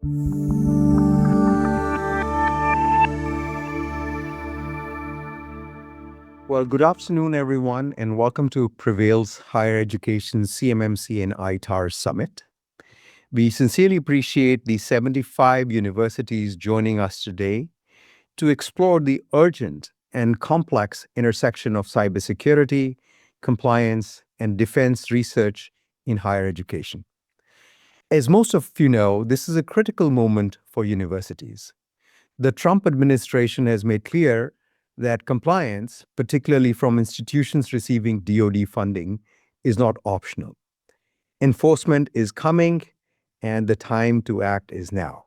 Well, good afternoon, everyone, and welcome to PreVeil's Higher Education CMMC and ITAR Summit. We sincerely appreciate the 75 universities joining us today to explore the urgent and complex intersection of cybersecurity, compliance, and defense research in higher education. As most of you know, this is a critical moment for universities. The Trump administration has made clear that compliance, particularly from institutions receiving DoD funding, is not optional. Enforcement is coming, and the time to act is now.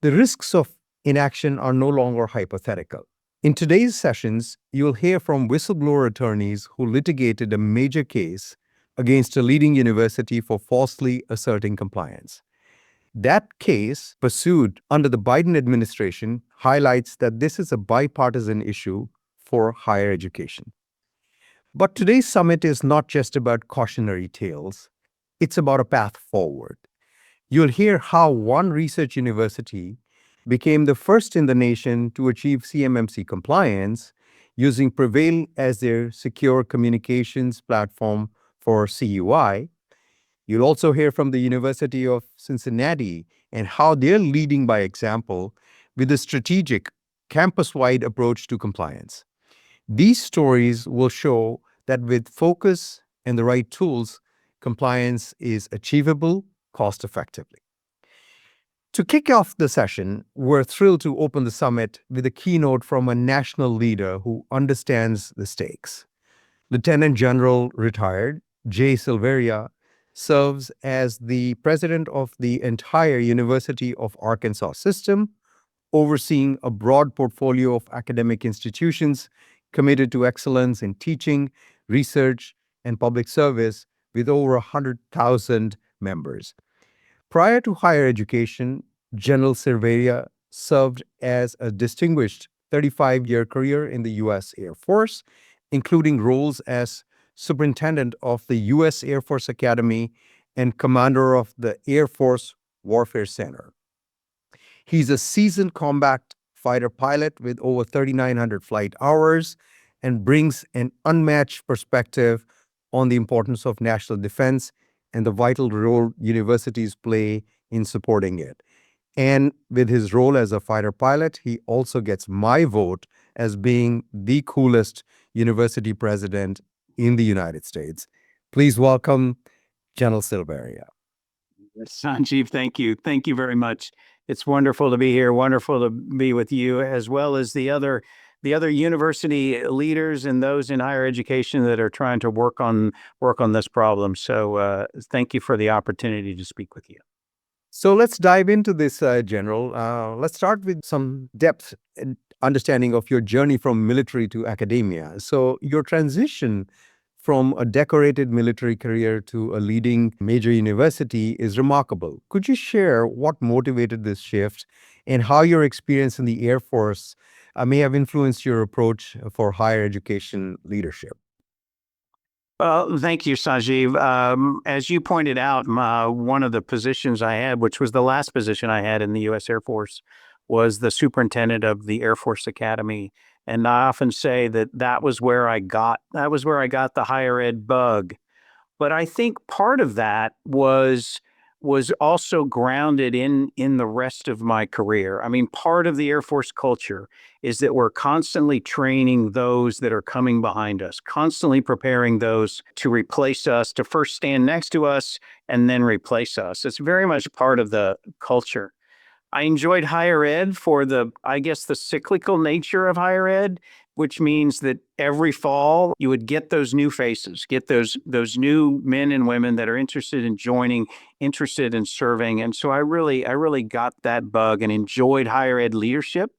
The risks of inaction are no longer hypothetical. In today's sessions, you'll hear from whistleblower attorneys who litigated a major case against a leading university for falsely asserting compliance. That case, pursued under the Biden administration, highlights that this is a bipartisan issue for higher education. But today's summit is not just about cautionary tales, it's about a path forward. You'll hear how one research university became the first in the nation to achieve CMMC compliance using PreVeil as their secure communications platform for CUI. You'll also hear from the University of Cincinnati and how they're leading by example with a strategic, campus-wide approach to compliance. These stories will show that with focus and the right tools, compliance is achievable cost-effectively. To kick off the session, we're thrilled to open the summit with a keynote from a national leader who understands the stakes. Lieutenant General retired Jay Silveria serves as the president of the entire University of Arkansas system, overseeing a broad portfolio of academic institutions committed to excellence in teaching, research, and public service with over 100,000 members. Prior to higher education, General Silveria served as a distinguished 35-year career in the U.S. Air Force, including roles as Superintendent of the U.S. Air Force Academy and Commander of the Air Force Warfare Center. He's a seasoned combat fighter pilot with over 3,900 flight hours and brings an unmatched perspective on the importance of national defense and the vital role universities play in supporting it. And with his role as a fighter pilot, he also gets my vote as being the coolest university president in the United States. Please welcome General Silveria. Sanjeev, thank you. Thank you very much. It's wonderful to be here, wonderful to be with you, as well as the other university leaders and those in higher education that are trying to work on this problem. So thank you for the opportunity to speak with you. So let's dive into this, General. Let's start with some depth and understanding of your journey from military to academia. So your transition from a decorated military career to a leading major university is remarkable. Could you share what motivated this shift and how your experience in the Air Force may have influenced your approach for higher education leadership? Well, thank you, Sanjeev. As you pointed out, one of the positions I had, which was the last position I had in the U.S. Air Force, was the superintendent of the Air Force Academy. And I often say that was where I got the higher ed bug. But I think part of that was also grounded in the rest of my career. I mean, part of the Air Force culture is that we're constantly training those that are coming behind us, constantly preparing those to replace us, to first stand next to us and then replace us. It's very much part of the culture. I enjoyed higher ed for the cyclical nature of higher ed, which means that every fall you would get those new faces, get those new men and women that are interested in joining, interested in serving. And so I really got that bug and enjoyed higher ed leadership,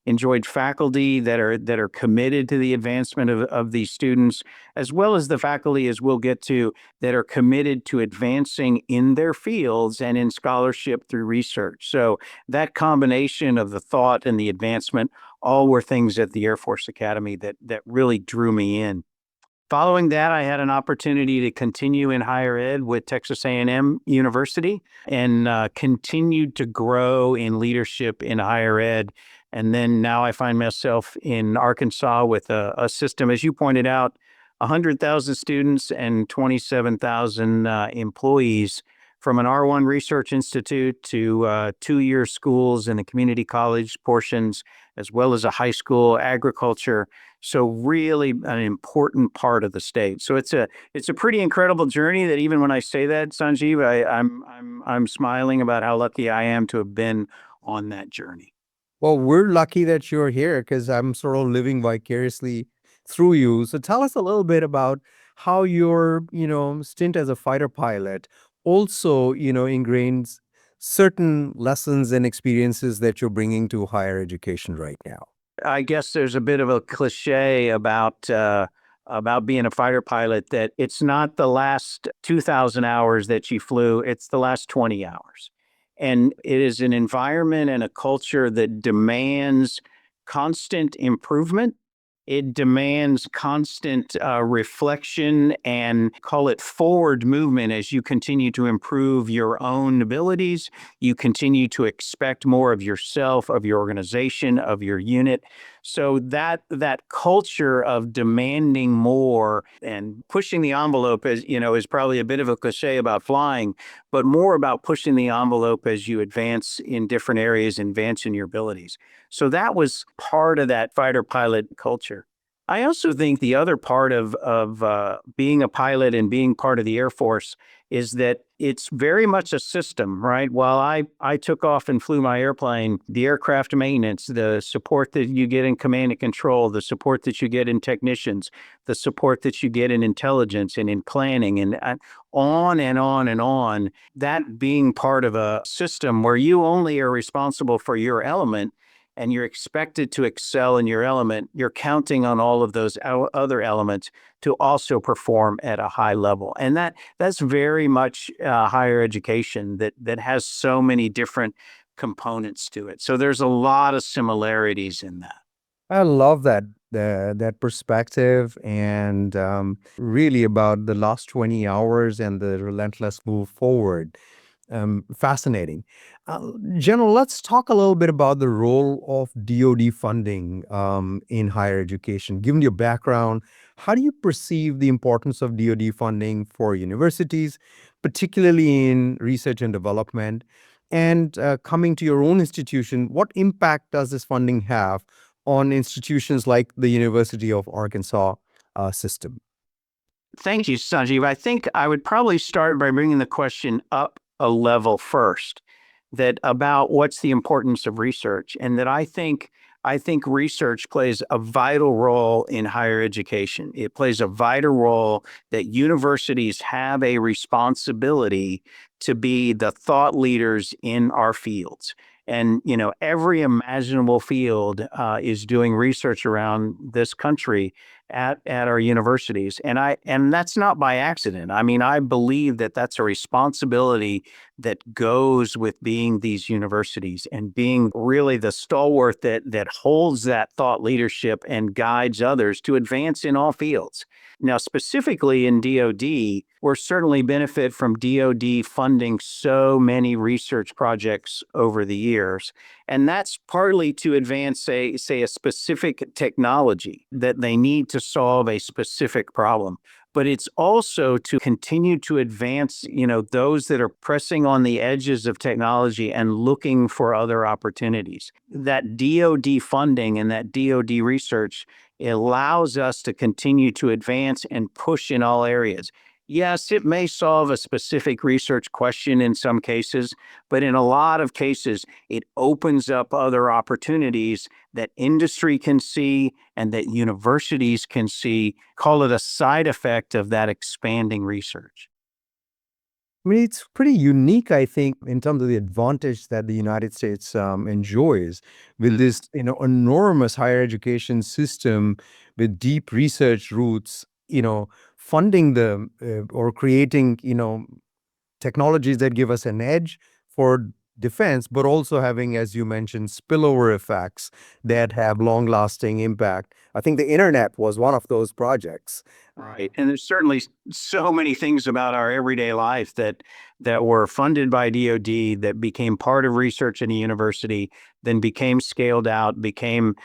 enjoyed faculty that are committed to the advancement of these students, as well as the faculty, as we'll get to, that are committed to advancing in their fields and in scholarship through research. So that combination of the thought and the advancement all were things at the Air Force Academy that really drew me in. Following that, I had an opportunity to continue in higher ed with Texas A&M University and continued to grow in leadership in higher ed. And then now I find myself in Arkansas with a system, as you pointed out, 100,000 students and 27,000 employees, from an R1 research institute to 2-year schools and the community college portions, as well as a high school, agriculture. So really an important part of the state. So it's a pretty incredible journey that even when I say that, Sanjeev, I'm smiling about how lucky I am to have been on that journey. Well, we're lucky that you're here because I'm sort of living vicariously through you. So tell us a little bit about how your, stint as a fighter pilot also, ingrains certain lessons and experiences that you're bringing to higher education right now. I guess there's a bit of a cliche about being a fighter pilot that it's not the last 2,000 hours that you flew, it's the last 20 hours. And it is an environment and a culture that demands constant improvement. It demands constant reflection and call it forward movement as you continue to improve your own abilities. You continue to expect more of yourself, of your organization, of your unit. So that culture of demanding more and pushing the envelope, as you know, is probably a bit of a cliche about flying, but more about pushing the envelope as you advance in different areas, advance in your abilities. So that was part of that fighter pilot culture. I also think the other part of being a pilot and being part of the Air Force is that it's very much a system, right? While I took off and flew my airplane, the aircraft maintenance, the support that you get in command and control, the support that you get in technicians, the support that you get in intelligence and in planning, and on and on and on, that being part of a system where you only are responsible for your element and you're expected to excel in your element, you're counting on all of those other elements to also perform at a high level. And that's very much higher education that has so many different components to it. So there's a lot of similarities in that. I love that perspective and really about the last 20 hours and the relentless move forward. Fascinating. General, let's talk a little bit about the role of DoD funding in higher education. Given your background, how do you perceive the importance of DoD funding for universities, particularly in research and development? And coming to your own institution, what impact does this funding have on institutions like the University of Arkansas system? Thank you, Sanjeev. I think I would probably start by bringing the question up a level first, that about what's the importance of research, and that I think research plays a vital role in higher education. It plays a vital role that universities have a responsibility to be the thought leaders in our fields. And every imaginable field is doing research around this country at our universities, and that's not by accident. I mean, I believe that that's a responsibility that goes with being these universities and being really the stalwart that holds that thought leadership and guides others to advance in all fields. Now, specifically in DoD, we're certainly benefit from DoD funding so many research projects over the years. And that's partly to advance, say a specific technology that they need to solve a specific problem. But it's also to continue to advance, those that are pressing on the edges of technology and looking for other opportunities. That DoD funding and that DoD research allows us to continue to advance and push in all areas. Yes, it may solve a specific research question in some cases, but in a lot of cases, it opens up other opportunities that industry can see and that universities can see. Call it a side effect of that expanding research. I mean, it's pretty unique, I think, in terms of the advantage that the United States enjoys with this, enormous higher education system with deep research roots, funding the or creating, technologies that give us an edge for defense, but also having, as you mentioned, spillover effects that have long-lasting impact. I think the internet was one of those projects. Right. And there's certainly so many things about our everyday life that were funded by DoD, that became part of research in a university, then became scaled out, became,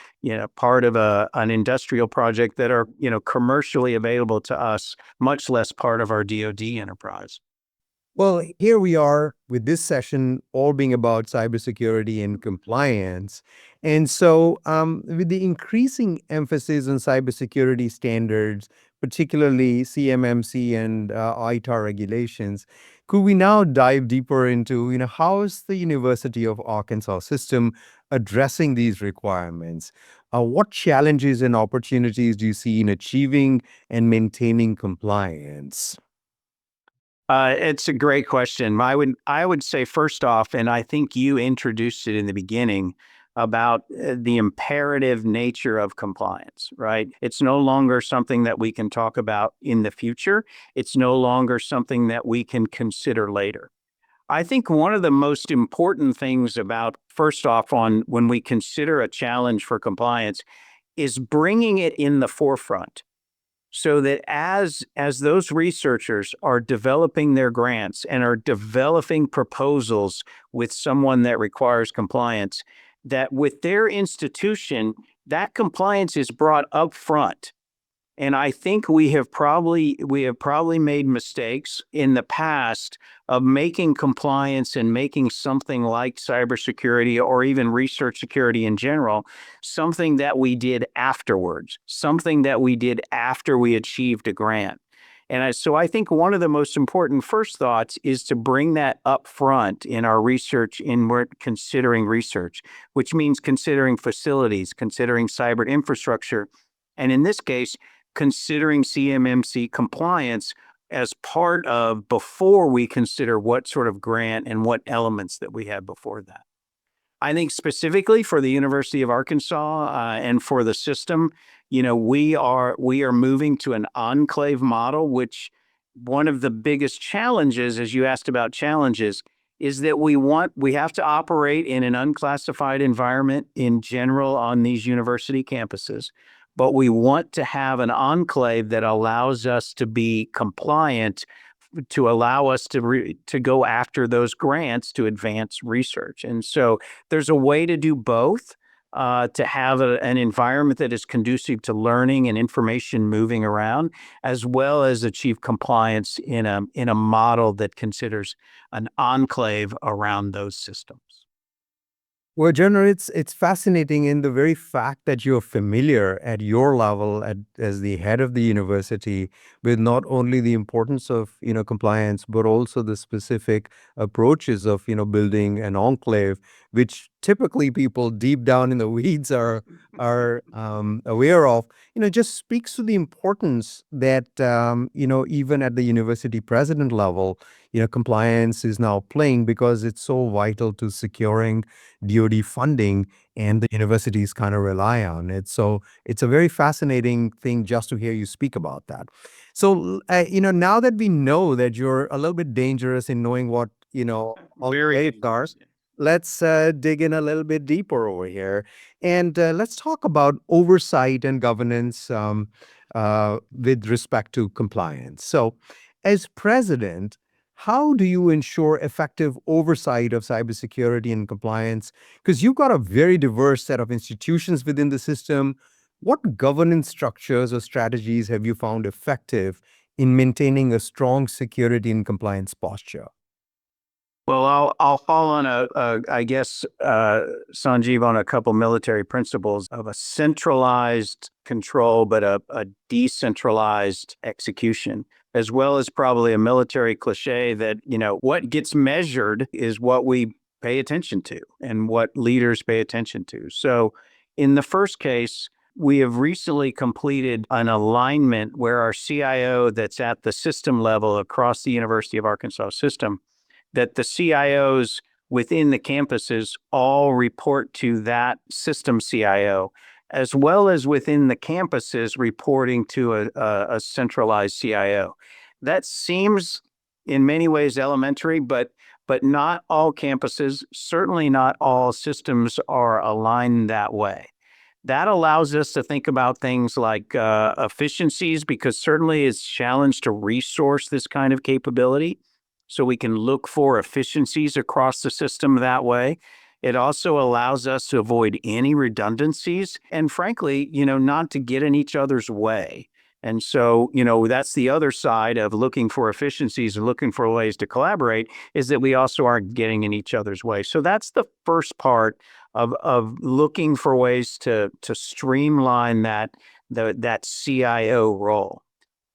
part of an industrial project that are, commercially available to us, much less part of our DoD enterprise. Well, here we are with this session all being about cybersecurity and compliance. And so, with the increasing emphasis on cybersecurity standards, particularly CMMC and ITAR regulations, could we now dive deeper into, how is the University of Arkansas system addressing these requirements? What challenges and opportunities do you see in achieving and maintaining compliance? It's a great question. I would say first off, and I think you introduced it in the beginning about the imperative nature of compliance, right? It's no longer something that we can talk about in the future. It's no longer something that we can consider later. I think one of the most important things about first off on when we consider a challenge for compliance is bringing it in the forefront so that as those researchers are developing their grants and are developing proposals with someone that requires compliance, that with their institution, that compliance is brought up front. And I think we have probably made mistakes in the past of making compliance and making something like cybersecurity or even research security in general something that we did afterwards, something that we did after we achieved a grant. So I think one of the most important first thoughts is to bring that up front in our research, in we're considering research, which means considering facilities, considering cyber infrastructure, and in this case, considering CMMC compliance as part of before we consider what sort of grant and what elements that we have before that. I think specifically for the University of Arkansas and for the system, we are moving to an enclave model, which one of the biggest challenges, as you asked about challenges, is that we have to operate in an unclassified environment in general on these university campuses, but we want to have an enclave that allows us to be compliant, to allow us to go after those grants to advance research. And so there's a way to do both, to have an environment that is conducive to learning and information moving around, as well as achieve compliance in a model that considers an enclave around those systems. Well, Jenner, it's fascinating in the very fact that you're familiar at your level as the head of the university with not only the importance of compliance, but also the specific approaches of building an enclave, which typically people deep down in the weeds are aware of. Just speaks to the importance that even at the university president level, compliance is now playing because it's so vital to securing DoD funding, and the universities kind of rely on it. So it's a very fascinating thing just to hear you speak about that. So, now that we know that you're a little bit dangerous in knowing what, Very. enclaves are, let's dig in a little bit deeper over here. And let's talk about oversight and governance with respect to compliance. So, as president, how do you ensure effective oversight of cybersecurity and compliance? Because you've got a very diverse set of institutions within the system. What governance structures or strategies have you found effective in maintaining a strong security and compliance posture? Well, I'll fall on I guess, Sanjeev, on a couple military principles of a centralized control, but a decentralized execution, as well as probably a military cliche that, what gets measured is what we pay attention to and what leaders pay attention to. So in the first case, we have recently completed an alignment where our CIO that's at the system level across the University of Arkansas system, that the CIOs within the campuses all report to that system CIO, as well as within the campuses reporting to a centralized CIO. That seems in many ways elementary, but but not all campuses, certainly not all systems are aligned that way. That allows us to think about things like efficiencies, because certainly it's challenged to resource this kind of capability. So we can look for efficiencies across the system that way. It also allows us to avoid any redundancies and, frankly, not to get in each other's way. And so, that's the other side of looking for efficiencies and looking for ways to collaborate, is that we also aren't getting in each other's way. So that's the first part of looking for ways to streamline that CIO role.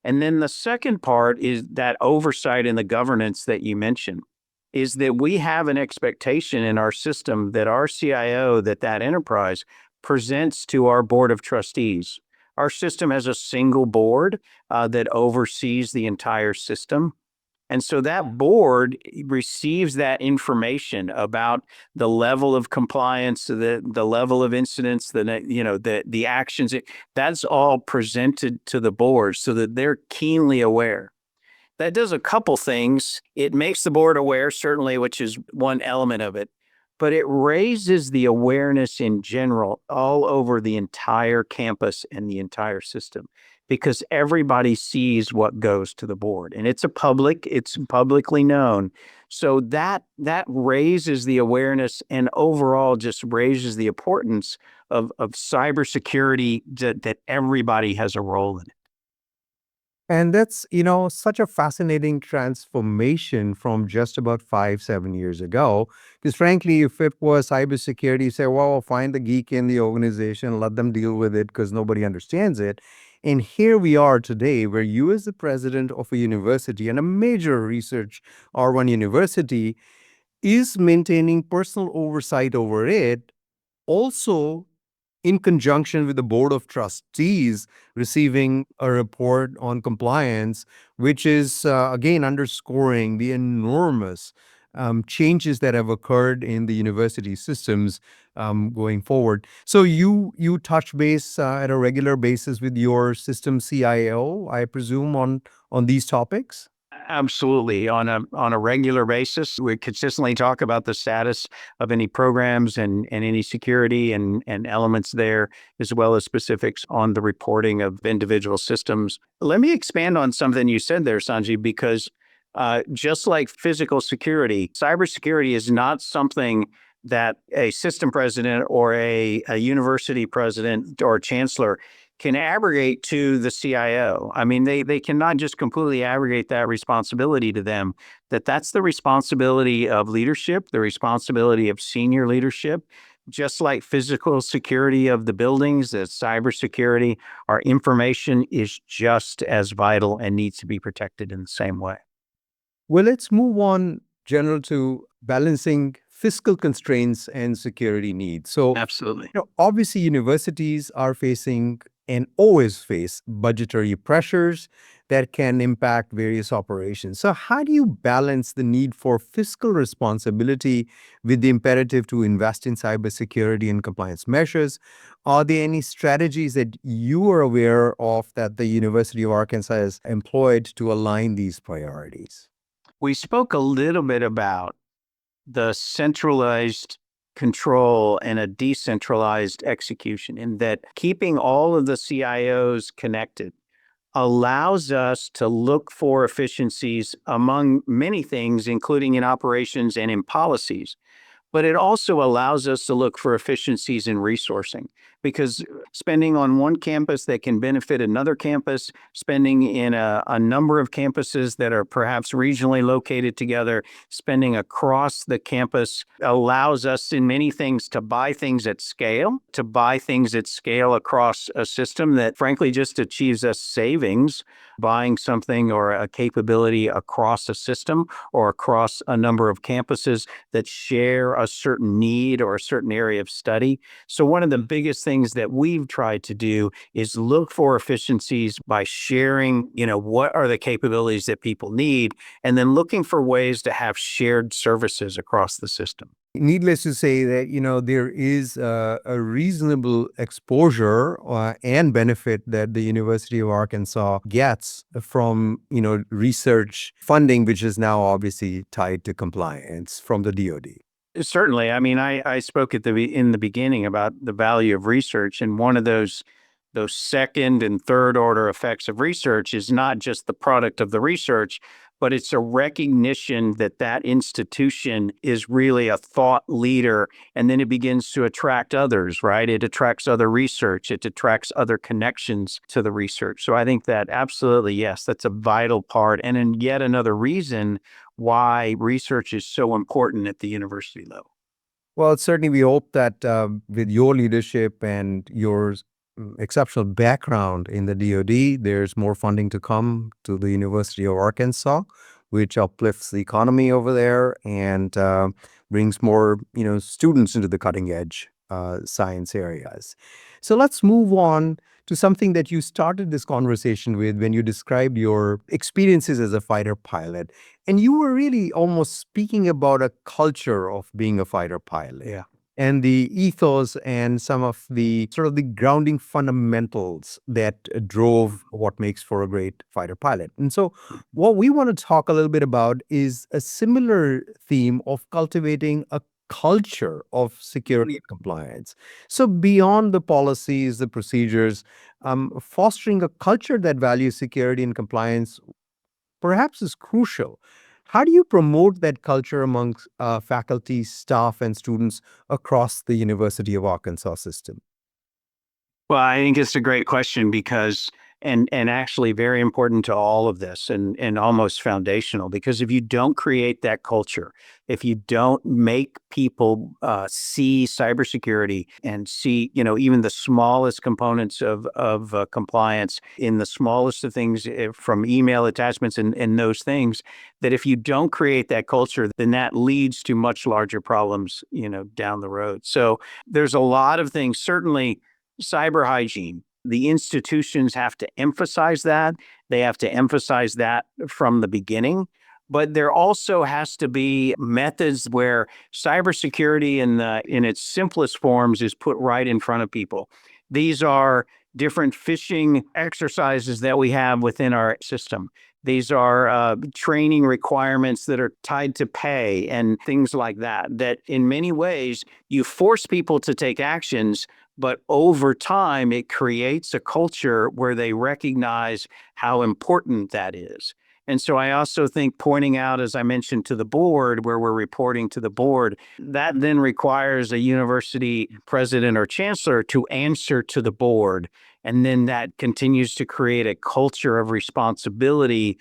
And then the second part is that oversight and the governance that you mentioned, is that we have an expectation in our system that our CIO, that enterprise presents to our board of trustees. Our system has a single board that oversees the entire system. And so that board receives that information about the level of compliance, the level of incidents, the actions. That's all presented to the board so that they're keenly aware. That does a couple things. It makes the board aware, certainly, which is one element of it, but it raises the awareness in general all over the entire campus and the entire system, because everybody sees what goes to the board, and it's publicly known. So that raises the awareness and overall just raises the importance of cybersecurity, that everybody has a role in it. And that's, such a fascinating transformation from just about 5, 7 years ago. Because frankly, if it was cybersecurity, you say, well, find the geek in the organization, let them deal with it because nobody understands it. And here we are today, where you, as the president of a university and a major research R1 university, is maintaining personal oversight over it, also in conjunction with the board of trustees receiving a report on compliance, which is again underscoring the enormous changes that have occurred in the university systems going forward. So you touch base at a regular basis with your system CIO, I presume, on these topics. Absolutely. On a regular basis, we consistently talk about the status of any programs and any security and elements there, as well as specifics on the reporting of individual systems. Let me expand on something you said there, Sanjeev, because just like physical security, cybersecurity is not something that a system president or a university president or chancellor can abrogate to the CIO. I mean, they cannot just completely abrogate that responsibility to them. That's the responsibility of leadership, the responsibility of senior leadership. Just like physical security of the buildings, that cybersecurity, our information is just as vital and needs to be protected in the same way. Well, let's move on, General, to balancing fiscal constraints and security needs. So, Absolutely. obviously, universities are facing and always face budgetary pressures that can impact various operations. So, how do you balance the need for fiscal responsibility with the imperative to invest in cybersecurity and compliance measures? Are there any strategies that you are aware of that the University of Arkansas has employed to align these priorities? We spoke a little bit about the centralized control and a decentralized execution, in that keeping all of the CIOs connected allows us to look for efficiencies among many things, including in operations and in policies. But it also allows us to look for efficiencies in resourcing, because spending on one campus that can benefit another campus, spending in a number of campuses that are perhaps regionally located together, spending across the campus allows us in many things to buy things at scale, across a system that frankly just achieves us savings, buying something or a capability across a system or across a number of campuses that share a certain need or a certain area of study. So one of the biggest things things that we've tried to do is look for efficiencies by sharing, what are the capabilities that people need, and then looking for ways to have shared services across the system. Needless to say that, there is a reasonable exposure and benefit that the University of Arkansas gets from, research funding, which is now obviously tied to compliance from the DoD. Certainly. I mean, I spoke in the beginning about the value of research, and one of those second and third order effects of research is not just the product of the research, but it's a recognition that that institution is really a thought leader, and then it begins to attract others, right? It attracts other research, it attracts other connections to the research. So I think that absolutely, yes, that's a vital part, and then yet another reason why research is so important at the university level. Well, certainly we hope that with your leadership and your exceptional background in the DoD, there's more funding to come to the University of Arkansas, which uplifts the economy over there and brings more, students into the cutting edge science areas. So let's move on to something that you started this conversation with when you described your experiences as a fighter pilot. And you were really almost speaking about a culture of being a fighter pilot. Yeah. And the ethos and some of the sort of the grounding fundamentals that drove what makes for a great fighter pilot. And so what we want to talk a little bit about is a similar theme of cultivating a culture of security and compliance. So beyond the policies, the procedures, fostering a culture that values security and compliance perhaps is crucial. How do you promote that culture amongst faculty, staff, and students across the University of Arkansas system? Well, I think it's a great question because and actually very important to all of this and almost foundational because if you don't create that culture, if you don't make people see cybersecurity and see, even the smallest components of compliance in the smallest of things from email attachments and those things, that if you don't create that culture, then that leads to much larger problems, down the road. So there's a lot of things, certainly cyber hygiene. The institutions have to emphasize that. They have to emphasize that from the beginning. But there also has to be methods where cybersecurity in its simplest forms is put right in front of people. These are different phishing exercises that we have within our system. These are training requirements that are tied to pay and things like that, that in many ways you force people to take actions, but over time, it creates a culture where they recognize how important that is. And so I also think pointing out, as I mentioned, to the board, where we're reporting to the board, that then requires a university president or chancellor to answer to the board. And then that continues to create a culture of responsibility,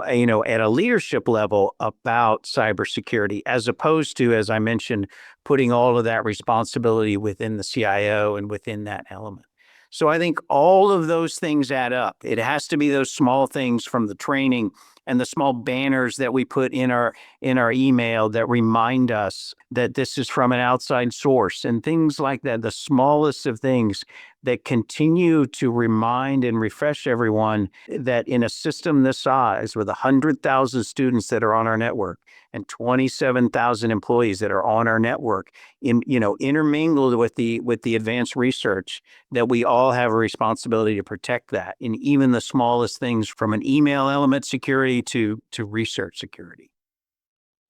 at a leadership level about cybersecurity, as opposed to, as I mentioned, putting all of that responsibility within the CIO and within that element. So I think all of those things add up. It has to be those small things from the training and the small banners that we put in our email that remind us that this is from an outside source and things like that, the smallest of things that continue to remind and refresh everyone that in a system this size with 100,000 students that are on our network and 27,000 employees that are on our network, intermingled with the advanced research, that we all have a responsibility to protect that in even the smallest things from an email element security to research security.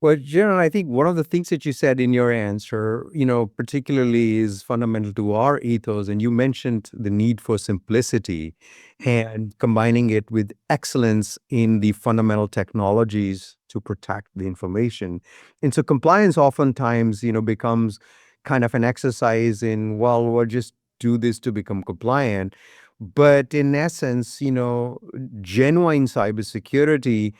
Well, Jaron, I think one of the things that you said in your answer, particularly is fundamental to our ethos. And you mentioned the need for simplicity and combining it with excellence in the fundamental technologies to protect the information. And so compliance oftentimes, becomes kind of an exercise in, well, we'll just do this to become compliant. But in essence, genuine cybersecurity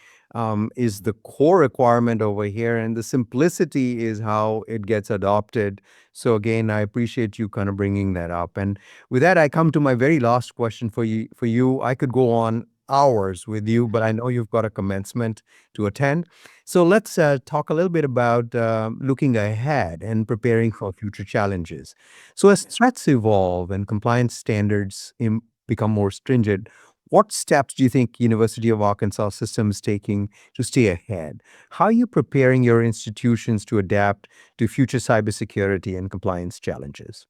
is the core requirement over here, and the simplicity is how it gets adopted. So again, I appreciate you kind of bringing that up. And with that, I come to my very last question for you. I could go on hours with you, but I know you've got a commencement to attend. So let's talk a little bit about looking ahead and preparing for future challenges. So as threats evolve and compliance standards become more stringent, what steps do you think University of Arkansas System is taking to stay ahead? How are you preparing your institutions to adapt to future cybersecurity and compliance challenges?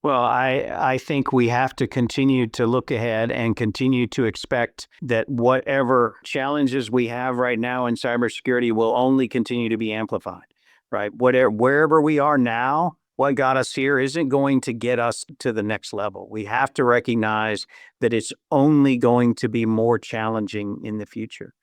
Well, I think we have to continue to look ahead and continue to expect that whatever challenges we have right now in cybersecurity will only continue to be amplified, right? Wherever we are now, what got us here isn't going to get us to the next level. We have to recognize that it's only going to be more challenging in the future.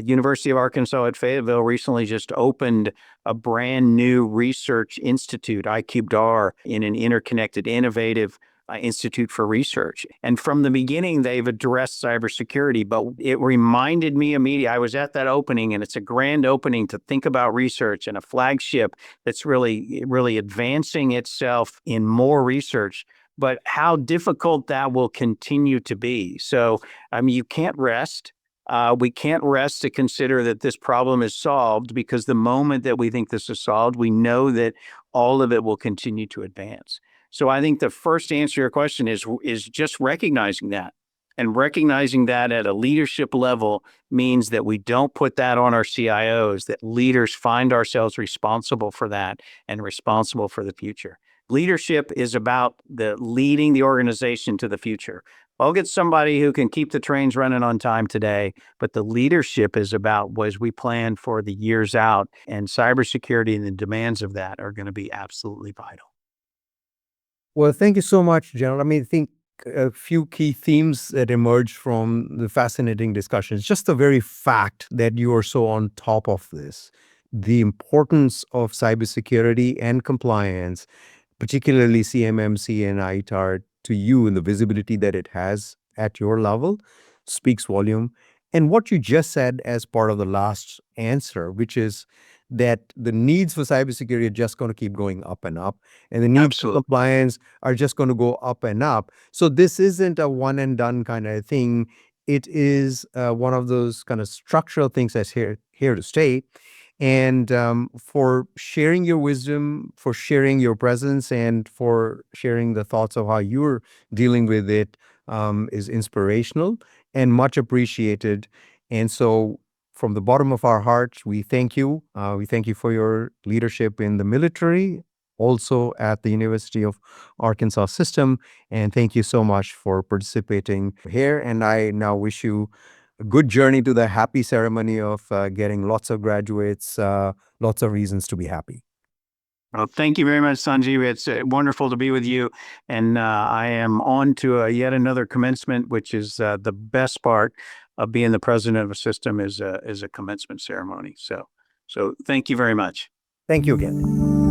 University of Arkansas at Fayetteville recently just opened a brand new research institute, ICubedR, in an interconnected, innovative institute for research. And from the beginning, they've addressed cybersecurity, but it reminded me immediately. I was at that opening, and it's a grand opening to think about research and a flagship that's really advancing itself in more research. But how difficult that will continue to be. So, I mean, you can't rest. We can't rest to consider that this problem is solved, because the moment that we think this is solved, we know that all of it will continue to advance. So I think the first answer to your question is just recognizing that. And recognizing that at a leadership level means that we don't put that on our CIOs, that leaders find ourselves responsible for that and responsible for the future. Leadership is about leading the organization to the future. I'll get somebody who can keep the trains running on time today, but the leadership is about as we plan for the years out, and cybersecurity and the demands of that are going to be absolutely vital. Well, thank you so much, General. I mean, I think a few key themes that emerged from the fascinating discussions, just the very fact that you are so on top of this, the importance of cybersecurity and compliance, particularly CMMC and ITAR, to you and the visibility that it has at your level speaks volume. And what you just said as part of the last answer, which is that the needs for cybersecurity are just going to keep going up and up, and the needs for Absolutely. compliance are just going to go up and up. So this isn't a one and done kind of thing. It is one of those kind of structural things that's here to stay. And for sharing your wisdom, for sharing your presence, and for sharing the thoughts of how you're dealing with it is inspirational and much appreciated. And so, from the bottom of our hearts, we thank you. We thank you for your leadership in the military, also at the University of Arkansas System. And thank you so much for participating here. And I now wish you a good journey to the happy ceremony of getting lots of graduates, lots of reasons to be happy. Well, thank you very much, Sanjeev. It's wonderful to be with you. And I am on to yet another commencement, which is the best part of being the president of a system is a commencement ceremony. So thank you very much. Thank you again.